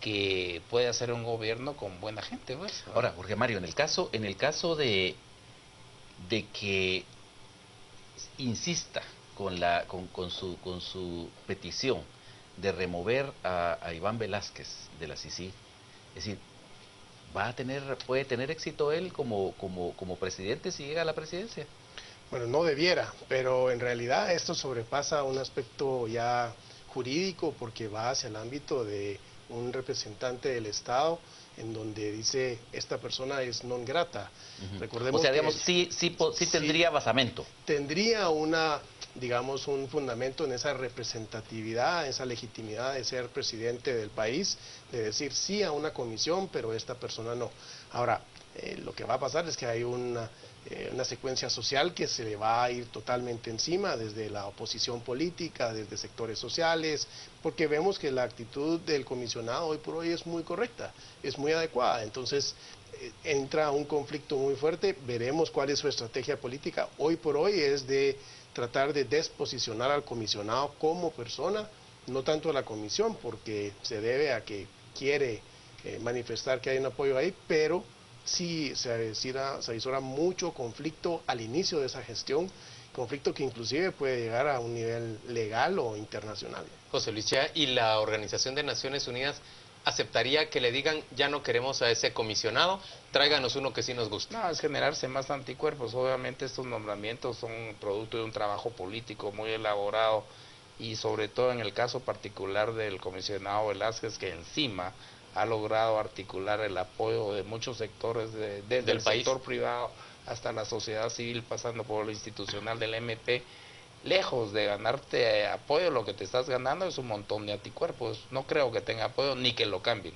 que puede hacer un gobierno con buena gente, pues. Ahora, Jorge Mario, en el caso de que insista con su petición de remover a Iván Velásquez de la CICIG, es decir, puede tener éxito él como presidente si llega a la presidencia. Bueno, no debiera, pero en realidad esto sobrepasa un aspecto ya jurídico porque va hacia el ámbito de un representante del Estado en donde dice esta persona es non grata. Recordemos, o sea, digamos, sí tendría basamento. Tendría digamos, un fundamento en esa representatividad, esa legitimidad de ser presidente del país, de decir sí a una comisión, pero esta persona no. Ahora, lo que va a pasar es que hay una secuencia social que se le va a ir totalmente encima, desde la oposición política, desde sectores sociales, porque vemos que la actitud del comisionado hoy por hoy es muy correcta, es muy adecuada. Entonces entra un conflicto muy fuerte, veremos cuál es su estrategia política. Hoy por hoy es de tratar de desposicionar al comisionado como persona, no tanto a la comisión, porque se debe a que quiere manifestar que hay un apoyo ahí, pero sí se avisora mucho conflicto al inicio de esa gestión, conflicto que inclusive puede llegar a un nivel legal o internacional. José Luis Chea, ¿y la Organización de Naciones Unidas aceptaría que le digan ya no queremos a ese comisionado, tráiganos uno que sí nos guste? No, es generarse más anticuerpos. Obviamente estos nombramientos son producto de un trabajo político muy elaborado y sobre todo en el caso particular del comisionado Velásquez, que encima ha logrado articular el apoyo de muchos sectores desde el sector privado hasta la sociedad civil, pasando por lo institucional del MP. Lejos de ganarte apoyo, lo que te estás ganando es un montón de anticuerpos. No creo que tenga apoyo ni que lo cambien.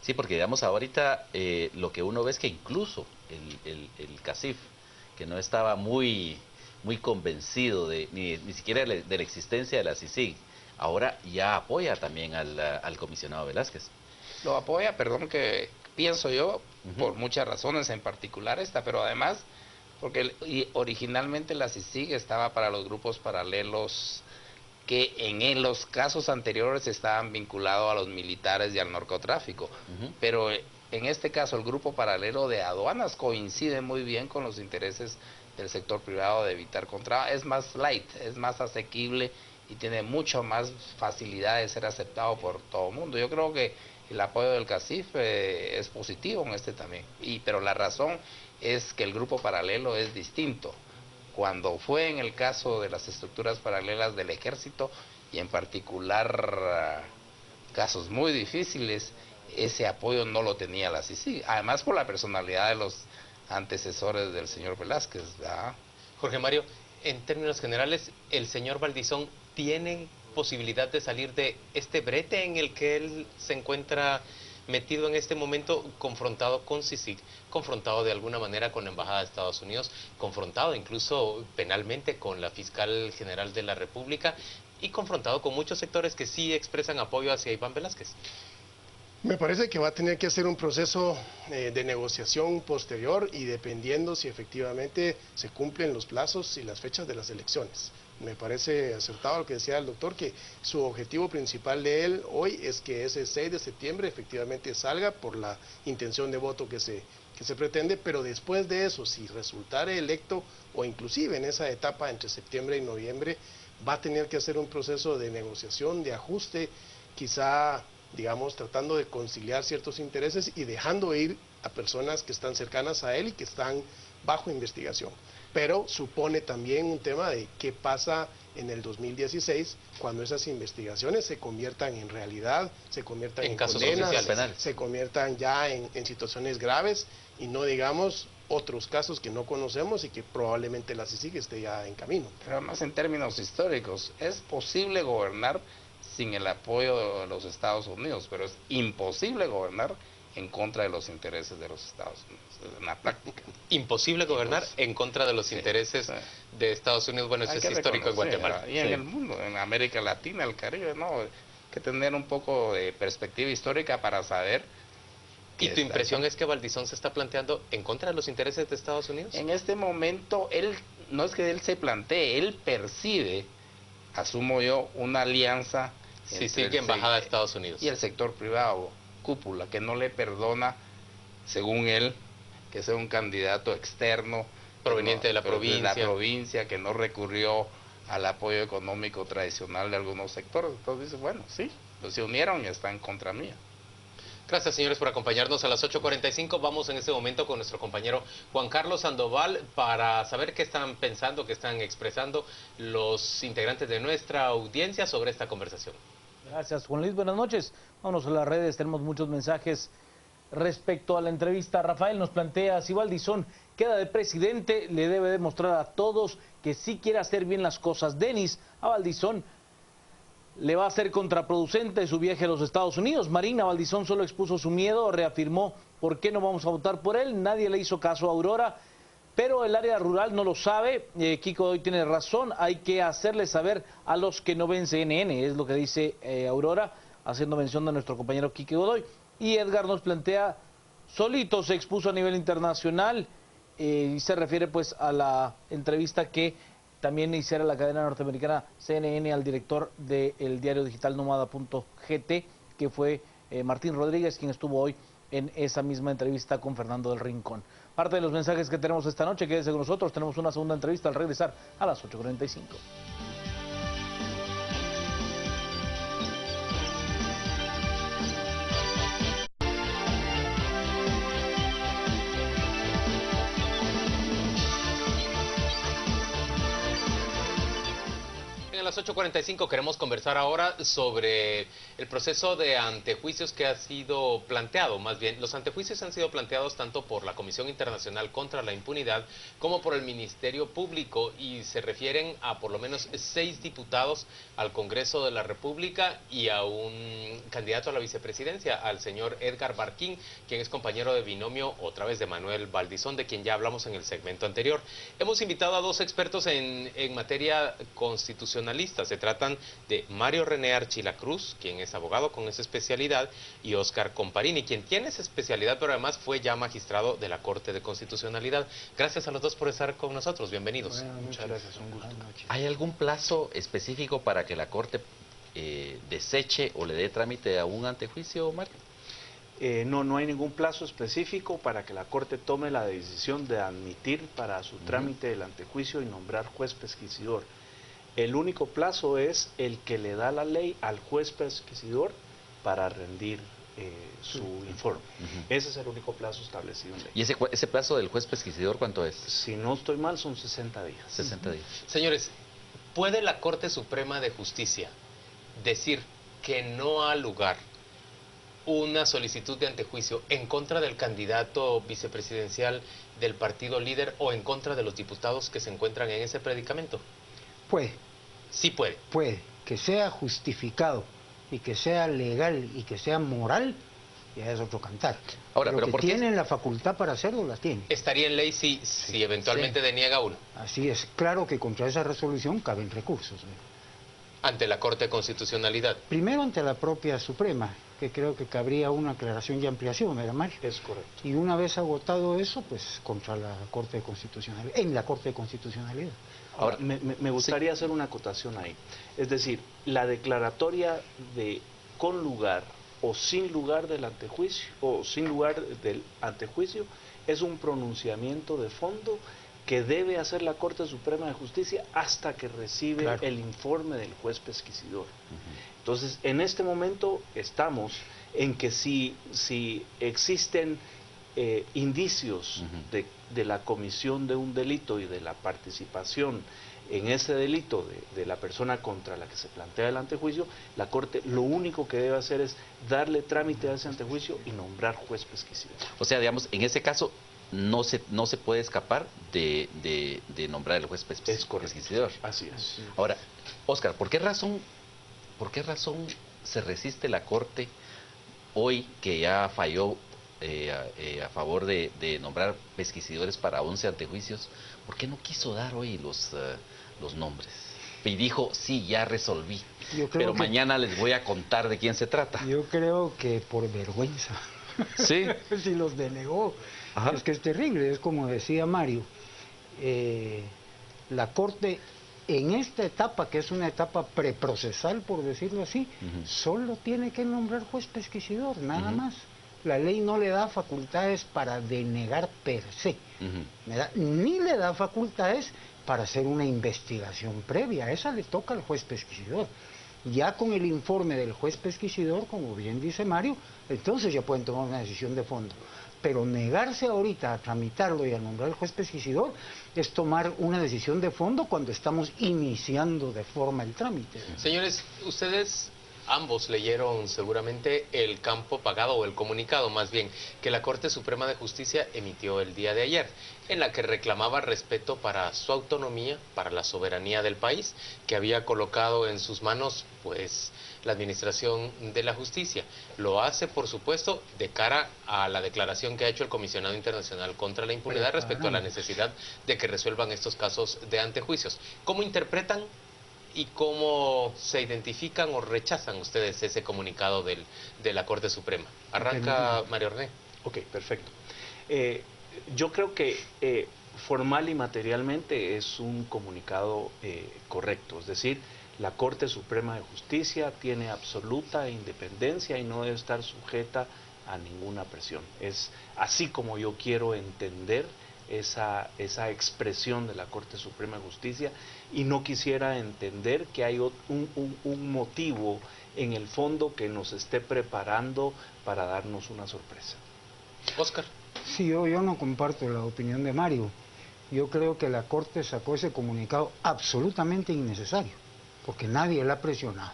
Sí, porque digamos ahorita lo que uno ve es que incluso el CACIF, que no estaba muy convencido ni siquiera de la existencia de la CICIG, ahora ya apoya también al comisionado Velásquez. Lo apoya, perdón, que pienso yo, por muchas razones, en particular esta, pero además porque originalmente la CICIG estaba para los grupos paralelos que en los casos anteriores estaban vinculados a los militares y al narcotráfico, pero en este caso el grupo paralelo de aduanas coincide muy bien con los intereses del sector privado de evitar contrabando. Es más light, es más asequible y tiene mucho más facilidad de ser aceptado por todo el mundo. Yo creo que el apoyo del CACIF es positivo en este también, pero la razón es que el grupo paralelo es distinto. Cuando fue en el caso de las estructuras paralelas del ejército y en particular casos muy difíciles, ese apoyo no lo tenía la CICIG, además por la personalidad de los antecesores del señor Velásquez, ¿verdad? Jorge Mario, en términos generales, ¿el señor Valdizón tiene posibilidad de salir de este brete en el que él se encuentra metido en este momento confrontado con CICIG, confrontado de alguna manera con la Embajada de Estados Unidos, confrontado incluso penalmente con la Fiscal General de la República y confrontado con muchos sectores que sí expresan apoyo hacia Iván Velázquez. Me parece que va a tener que hacer un proceso de negociación posterior y dependiendo si efectivamente se cumplen los plazos y las fechas de las elecciones. Me parece acertado lo que decía el doctor, que su objetivo principal de él hoy es que ese 6 de septiembre efectivamente salga por la intención de voto que se pretende, pero después de eso, si resultare electo o inclusive en esa etapa entre septiembre y noviembre, va a tener que hacer un proceso de negociación, de ajuste, quizá, digamos, tratando de conciliar ciertos intereses y dejando ir a personas que están cercanas a él y que están bajo investigación. Pero supone también un tema de qué pasa en el 2016 cuando esas investigaciones se conviertan en realidad, se conviertan en condenas, se conviertan ya en situaciones graves y no digamos otros casos que no conocemos y que probablemente la CICIG esté ya en camino. Pero más en términos históricos, es posible gobernar sin el apoyo de los Estados Unidos, pero es imposible gobernar en contra de los intereses de los Estados Unidos, en la práctica. Imposible gobernar en contra de los intereses de Estados Unidos, bueno, eso es histórico en Guatemala. Y en el mundo, en América Latina, el Caribe, ¿no? Hay que tener un poco de perspectiva histórica para saber. ¿Y tu impresión es que Valdizón se está planteando en contra de los intereses de Estados Unidos? En este momento, él no es que él se plantee, él percibe, asumo yo, una alianza sí, sigue embajada de Estados Unidos y el sector privado, cúpula, que no le perdona, según él, que sea un candidato externo proveniente de la provincia, que no recurrió al apoyo económico tradicional de algunos sectores. Entonces dice, bueno, sí, pues se unieron y están contra mía. Gracias, señores, por acompañarnos a las 8:45. Vamos en este momento con nuestro compañero Juan Carlos Sandoval para saber qué están pensando, qué están expresando los integrantes de nuestra audiencia sobre esta conversación. Gracias, Juan Luis. Buenas noches. Vámonos a las redes, tenemos muchos mensajes respecto a la entrevista. Rafael nos plantea, si Valdizón queda de presidente, le debe demostrar a todos que sí quiere hacer bien las cosas. Denis, a Valdizón le va a ser contraproducente su viaje a los Estados Unidos. Marina, Valdizón solo expuso su miedo, reafirmó por qué no vamos a votar por él. Nadie le hizo caso a Aurora, pero el área rural no lo sabe. Kiko hoy tiene razón, hay que hacerle saber a los que no ven CNN, es lo que dice Aurora, haciendo mención de nuestro compañero Quique Godoy. Y Edgar nos plantea, solito se expuso a nivel internacional, y se refiere pues a la entrevista que también hiciera la cadena norteamericana CNN al director del diario digital Nómada.gt, que fue Martín Rodríguez, quien estuvo hoy en esa misma entrevista con Fernando del Rincón. Parte de los mensajes que tenemos esta noche, quédese con nosotros, tenemos una segunda entrevista al regresar a las 8:45. A las 8:45 queremos conversar ahora sobre el proceso de antejuicios que ha sido planteado. Más bien, los antejuicios han sido planteados tanto por la Comisión Internacional contra la Impunidad como por el Ministerio Público y se refieren a por lo menos 6 diputados al Congreso de la República y a un candidato a la vicepresidencia, al señor Edgar Barquín, quien es compañero de binomio otra vez de Manuel Valdizón, de quien ya hablamos en el segmento anterior. Hemos invitado a 2 expertos en materia constitucional. Se tratan de Mario René Archila Cruz, quien es abogado con esa especialidad, y Oscar Comparini, quien tiene esa especialidad, pero además fue ya magistrado de la Corte de Constitucionalidad. Gracias a los 2 por estar con nosotros. Bienvenidos. Muchas gracias, un gusto. ¿Hay algún plazo específico para que la Corte deseche o le dé trámite a un antejuicio, Mario? No hay ningún plazo específico para que la Corte tome la decisión de admitir para su trámite el antejuicio y nombrar juez pesquisidor. El único plazo es el que le da la ley al juez pesquisidor para rendir su informe. Ese es el único plazo establecido en ley. ¿Y ese plazo del juez pesquisidor cuánto es? Si no estoy mal, son 60 días. 60 días. Señores, ¿puede la Corte Suprema de Justicia decir que no ha lugar una solicitud de antejuicio en contra del candidato vicepresidencial del partido líder o en contra de los diputados que se encuentran en ese predicamento? Puede. Sí puede. Puede. Que sea justificado y que sea legal y que sea moral, ya es otro cantar. Ahora, pero ¿por que qué tienen la facultad para hacerlo, la tienen. ¿Estaría en ley si eventualmente deniega uno? Así es, claro que contra esa resolución caben recursos. Ante la Corte de Constitucionalidad. Primero ante la propia Suprema, que creo que cabría una aclaración y ampliación, ¿verdad, Mario? Es correcto. Y una vez agotado eso, pues contra la Corte de Constitucionalidad, en la Corte de Constitucionalidad. Ahora, me gustaría hacer una acotación ahí. Es decir, la declaratoria de con lugar o sin lugar del antejuicio, o sin lugar del antejuicio, es un pronunciamiento de fondo que debe hacer la Corte Suprema de Justicia hasta que recibe el informe del juez pesquisidor. Entonces, en este momento estamos en que si existen indicios de la comisión de un delito y de la participación en ese delito de la persona contra la que se plantea el antejuicio, la Corte lo único que debe hacer es darle trámite a ese antejuicio y nombrar juez pesquisidor. O sea, digamos, en ese caso no se puede escapar de nombrar el juez pesquisidor. Así es. Ahora, Oscar, ¿por qué razón se resiste la Corte hoy que ya falló a favor de nombrar pesquisidores para 11 antejuicios? ¿Por qué no quiso dar hoy los nombres? Y dijo, sí, ya resolví, pero mañana les voy a contar de quién se trata. Yo creo que por vergüenza. Sí. Si los denegó. Ajá. Es que es terrible, es como decía Mario, la Corte en esta etapa, que es una etapa preprocesal, por decirlo así, solo tiene que nombrar juez pesquisidor, nada más. La ley no le da facultades para denegar per se, ni le da facultades para hacer una investigación previa, esa le toca al juez pesquisidor. Ya con el informe del juez pesquisidor, como bien dice Mario, entonces ya pueden tomar una decisión de fondo. Pero negarse ahorita a tramitarlo y a nombrar al juez pesquisidor es tomar una decisión de fondo cuando estamos iniciando de forma el trámite. Señores, ustedes ambos leyeron seguramente el campo pagado o el comunicado más bien que la Corte Suprema de Justicia emitió el día de ayer, en la que reclamaba respeto para su autonomía, para la soberanía del país, que había colocado en sus manos pues la administración de la justicia. Lo hace, por supuesto, de cara a la declaración que ha hecho el Comisionado Internacional contra la Impunidad respecto a la necesidad de que resuelvan estos casos de antejuicios. ¿Cómo interpretan y cómo se identifican o rechazan ustedes ese comunicado de la Corte Suprema? Arranca Mario René. Ok, perfecto. Yo creo que formal y materialmente es un comunicado correcto, es decir, la Corte Suprema de Justicia tiene absoluta independencia y no debe estar sujeta a ninguna presión. Es así como yo quiero entender esa expresión de la Corte Suprema de Justicia, y no quisiera entender que hay un motivo en el fondo que nos esté preparando para darnos una sorpresa. Oscar. Sí, yo no comparto la opinión de Mario. Yo creo que la Corte sacó ese comunicado absolutamente innecesario, porque nadie la ha presionado,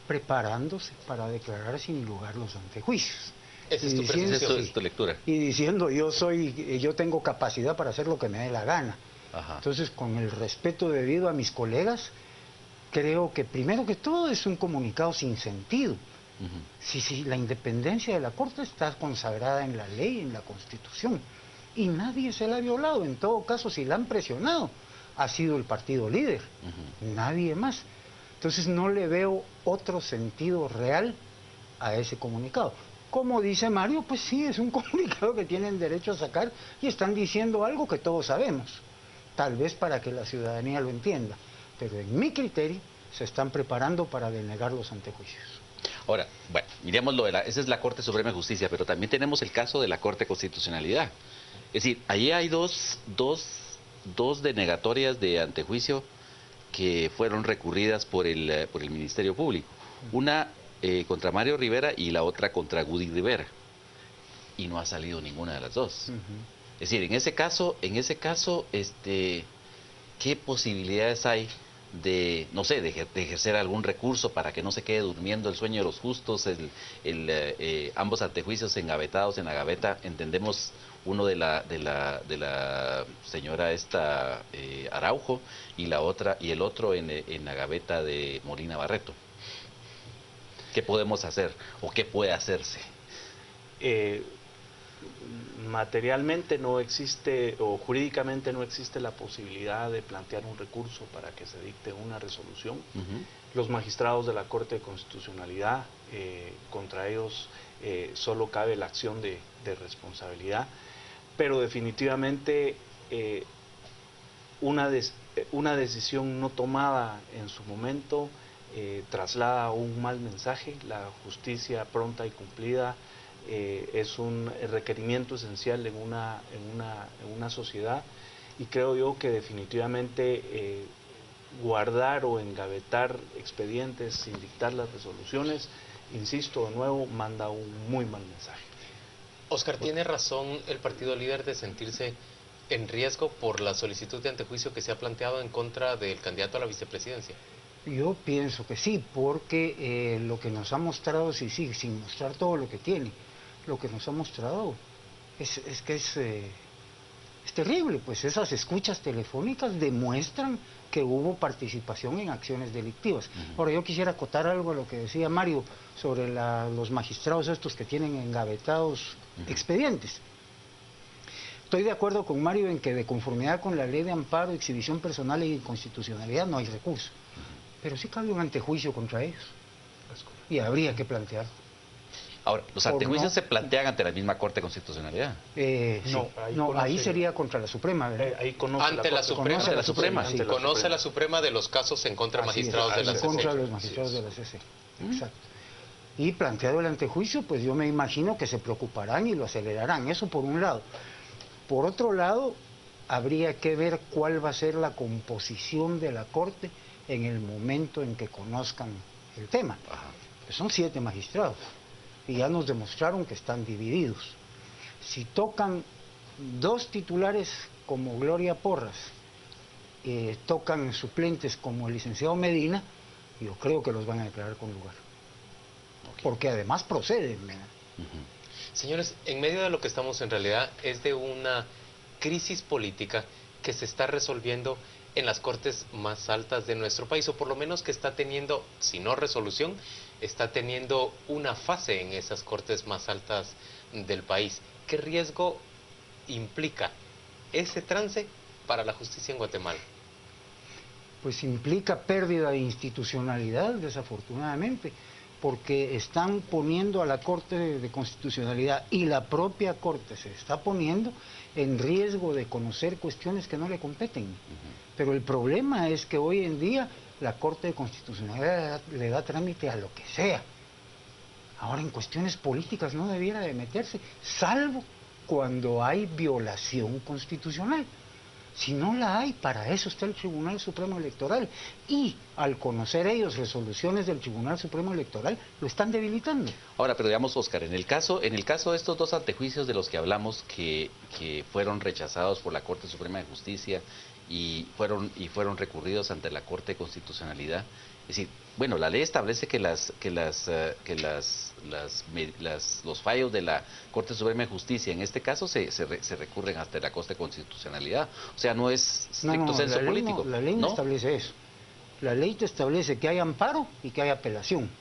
preparándose para declarar sin lugar los antejuicios. Esa es tu lectura. Y diciendo, yo tengo capacidad para hacer lo que me dé la gana. Ajá. Entonces, con el respeto debido a mis colegas, creo que primero que todo es un comunicado sin sentido. Si la independencia de la Corte está consagrada en la ley, en la Constitución, y nadie se la ha violado. En todo caso, si la han presionado, ha sido el partido líder, nadie más. Entonces no le veo otro sentido real a ese comunicado. Como dice Mario, pues sí, es un comunicado que tienen derecho a sacar y están diciendo algo que todos sabemos, tal vez para que la ciudadanía lo entienda, pero en mi criterio se están preparando para denegar los antejuicios. Ahora, bueno, miremoslo, esa es la Corte Suprema de Justicia, pero también tenemos el caso de la Corte de Constitucionalidad. Es decir, allí hay dos denegatorias de antejuicio que fueron recurridas por el Ministerio Público. Una contra Mario Rivera y la otra contra Gudy Rivera. Y no ha salido ninguna de las dos. Es decir, en ese caso, ¿qué posibilidades hay de, no sé, de ejercer algún recurso para que no se quede durmiendo el sueño de los justos, ambos antejuicios engavetados en la gaveta? Entendemos uno de la señora Araujo y el otro en la gaveta de Molina Barreto. ¿Qué podemos hacer o qué puede hacerse? materialmente no existe o jurídicamente no existe la posibilidad de plantear un recurso para que se dicte una resolución. Los magistrados de la Corte de Constitucionalidad, contra ellos solo cabe la acción de responsabilidad, pero definitivamente una decisión no tomada en su momento traslada un mal mensaje. La justicia pronta y cumplida es un requerimiento esencial en una sociedad, y creo yo que definitivamente guardar o engavetar expedientes sin dictar las resoluciones, insisto de nuevo, manda un muy mal mensaje. Oscar, ¿tiene razón el partido líder de sentirse en riesgo por la solicitud de antejuicio que se ha planteado en contra del candidato a la vicepresidencia? Yo pienso que sí, porque lo que nos ha mostrado, sí, sin mostrar todo lo que tiene, lo que nos ha mostrado es terrible, pues esas escuchas telefónicas demuestran que hubo participación en acciones delictivas. Ahora, yo quisiera acotar algo a lo que decía Mario sobre los magistrados estos que tienen engavetados expedientes. Estoy de acuerdo con Mario en que de conformidad con la ley de amparo, exhibición personal y inconstitucionalidad no hay recurso, pero sí cabe un antejuicio contra ellos y habría que plantear. Ahora, ¿los antejuicios se plantean ante la misma Corte de Constitucionalidad? Ahí sería contra la Suprema, ¿verdad? Ahí conoce ante la Suprema. Ante la Suprema. Sí. Conoce la Suprema de los casos en contra de magistrados de la CC. En contra de los magistrados de la CC, exacto. Y planteado el antejuicio, pues yo me imagino que se preocuparán y lo acelerarán, eso por un lado. Por otro lado, habría que ver cuál va a ser la composición de la Corte en el momento en que conozcan el tema. Son 7 magistrados. Y ya nos demostraron que están divididos. Si tocan 2 titulares como Gloria Porras, tocan suplentes como el licenciado Medina, yo creo que los van a declarar con lugar. Porque además proceden, ¿verdad? Señores, en medio de lo que estamos en realidad es de una crisis política que se está resolviendo en las cortes más altas de nuestro país, o por lo menos que está teniendo, si no resolución, está teniendo una fase en esas cortes más altas del país. ¿Qué riesgo implica ese trance para la justicia en Guatemala? Pues implica pérdida de institucionalidad, desafortunadamente, porque están poniendo a la Corte de Constitucionalidad y la propia Corte se está poniendo en riesgo de conocer cuestiones que no le competen. Pero el problema es que hoy en día la Corte de Constitucionalidad le da trámite a lo que sea. Ahora, en cuestiones políticas no debiera de meterse, salvo cuando hay violación constitucional. Si no la hay, para eso está el Tribunal Supremo Electoral. Y al conocer ellos resoluciones del Tribunal Supremo Electoral, lo están debilitando. Ahora, pero digamos, Oscar, en el caso de estos 2 antejuicios de los que hablamos que fueron rechazados por la Corte Suprema de Justicia y fueron recurridos ante la Corte de Constitucionalidad, es decir, bueno, la ley establece que los fallos de la Corte Suprema de Justicia en este caso se recurren hasta la Corte de Constitucionalidad. O sea, no es estricto senso político. La ley no establece eso. La ley te establece que hay amparo y que hay apelación.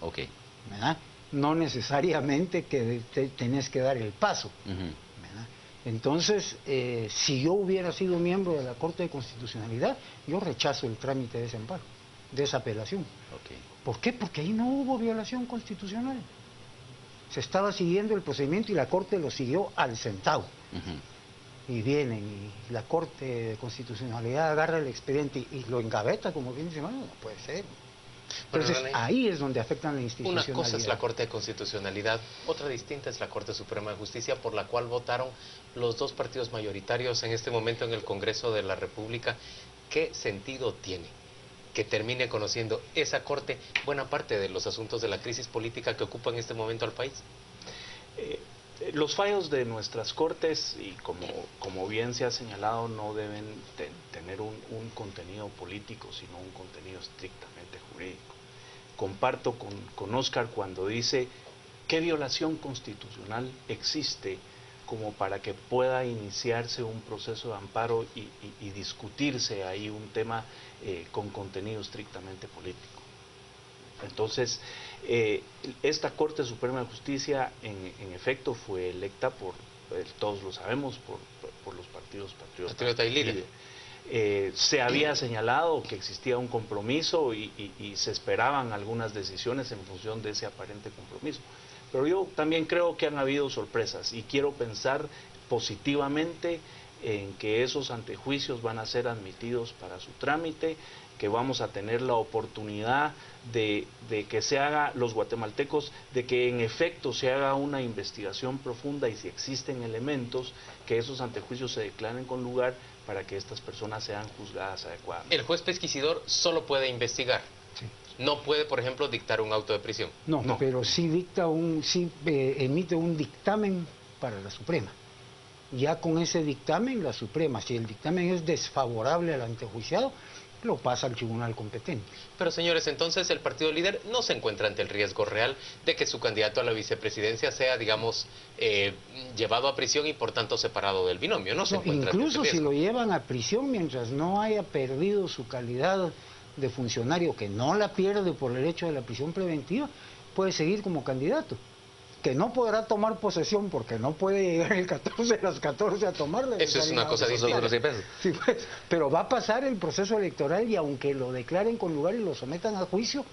¿Verdad? No necesariamente que tenés que dar el paso. ¿Verdad? Entonces, si yo hubiera sido miembro de la Corte de Constitucionalidad, yo rechazo el trámite de ese amparo, de esa apelación. ¿Por qué? Porque ahí no hubo violación constitucional. Se estaba siguiendo el procedimiento y la Corte lo siguió al centavo. Y vienen y la Corte de Constitucionalidad agarra el expediente y lo engaveta, como bien dice, no puede ser. Entonces, ahí es donde afectan la institucionalidad. Una cosa es la Corte de Constitucionalidad, otra distinta es la Corte Suprema de Justicia, por la cual votaron los 2 partidos mayoritarios en este momento en el Congreso de la República. ¿Qué sentido tiene que termine conociendo esa Corte buena parte de los asuntos de la crisis política que ocupa en este momento al país? Los fallos de nuestras cortes, y como bien se ha señalado, no deben tener un contenido político, sino un contenido estrictamente jurídico. Comparto con Oscar cuando dice qué violación constitucional existe como para que pueda iniciarse un proceso de amparo y discutirse ahí un tema con contenido estrictamente político. Entonces, esta Corte Suprema de Justicia en efecto fue electa por, todos lo sabemos, por los partidos Patriota y Líder. Se había señalado que existía un compromiso y se esperaban algunas decisiones en función de ese aparente compromiso. Pero yo también creo que han habido sorpresas y quiero pensar positivamente en que esos antejuicios van a ser admitidos para su trámite, que vamos a tener la oportunidad de que se haga, los guatemaltecos, de que en efecto se haga una investigación profunda y si existen elementos, que esos antejuicios se declaren con lugar para que estas personas sean juzgadas adecuadamente. El juez pesquisidor solo puede investigar. Sí. No puede, por ejemplo, dictar un auto de prisión. No, pero sí emite un dictamen para la Suprema. Ya con ese dictamen, la Suprema, si el dictamen es desfavorable al antejuiciado, lo pasa al tribunal competente. Pero señores, entonces el partido líder no se encuentra ante el riesgo real de que su candidato a la vicepresidencia sea, digamos, llevado a prisión y por tanto separado del binomio. No se encuentra incluso ante ese si riesgo. lo llevan a prisión mientras no haya perdido su calidad de funcionario, que no la pierde por el hecho de la prisión preventiva, puede seguir como candidato. Que no podrá tomar posesión porque no puede llegar el 14 a las 14 a tomarla. Eso es una cosa distinta. Sí, pues, pero va a pasar el proceso electoral y aunque lo declaren con lugar y lo sometan a juicio,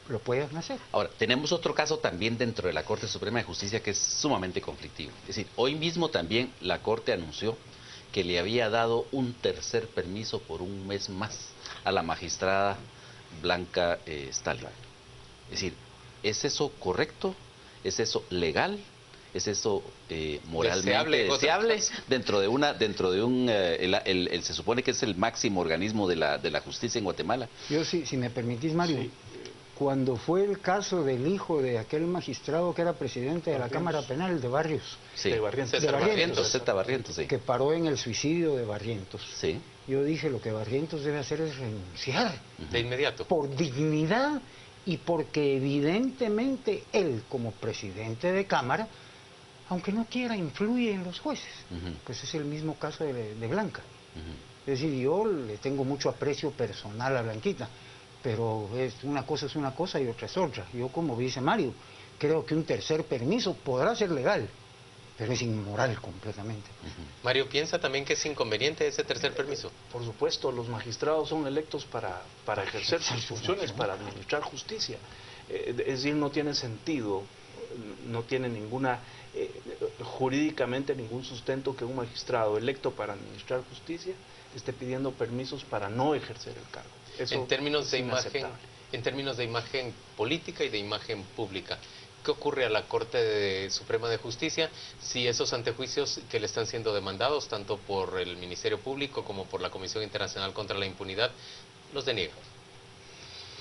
lo pueden hacer. Ahora, tenemos otro caso también dentro de la Corte Suprema de Justicia que es sumamente conflictivo. Es decir, hoy mismo también la Corte anunció que le había dado un tercer permiso por un mes más a la magistrada Blanca Stalin. Es decir, ¿es eso correcto? ¿Es eso legal? ¿Es eso moralmente deseable dentro de un se supone que es el máximo organismo de la justicia en Guatemala? Yo si me permitís, Mario, sí. Cuando fue el caso del hijo de aquel magistrado que era presidente de la Cámara Penal de Barrios, sí. de Barrientos, sí. Que paró en el suicidio de Barrientos, sí. Yo dije lo que Barrientos debe hacer es renunciar de inmediato por dignidad. Y porque evidentemente él, como presidente de Cámara, aunque no quiera, influye en los jueces. Pues es el mismo caso de Blanca. Es decir, yo le tengo mucho aprecio personal a Blanquita, pero una cosa y otra es otra. Yo, como dice Mario, creo que un tercer permiso podrá ser legal, pero es inmoral completamente. Mario, ¿piensa también que es inconveniente ese tercer permiso? Por supuesto, los magistrados son electos para ejercer sus funciones, para administrar justicia. Es decir, no tiene sentido, no tiene ninguna, jurídicamente ningún sustento que un magistrado electo para administrar justicia esté pidiendo permisos para no ejercer el cargo. Eso en términos de imagen política y de imagen pública, ¿qué ocurre a la Corte Suprema de Justicia si esos antejuicios que le están siendo demandados, tanto por el Ministerio Público como por la Comisión Internacional contra la Impunidad, los deniega?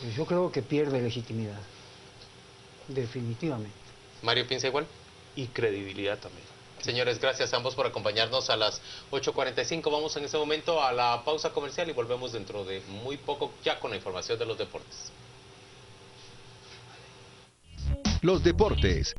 Pues yo creo que pierde legitimidad, definitivamente. ¿Mario piensa igual? Y credibilidad también. Señores, gracias a ambos por acompañarnos a las 8:45. Vamos en ese momento a la pausa comercial y volvemos dentro de muy poco ya con la información de los deportes. Los deportes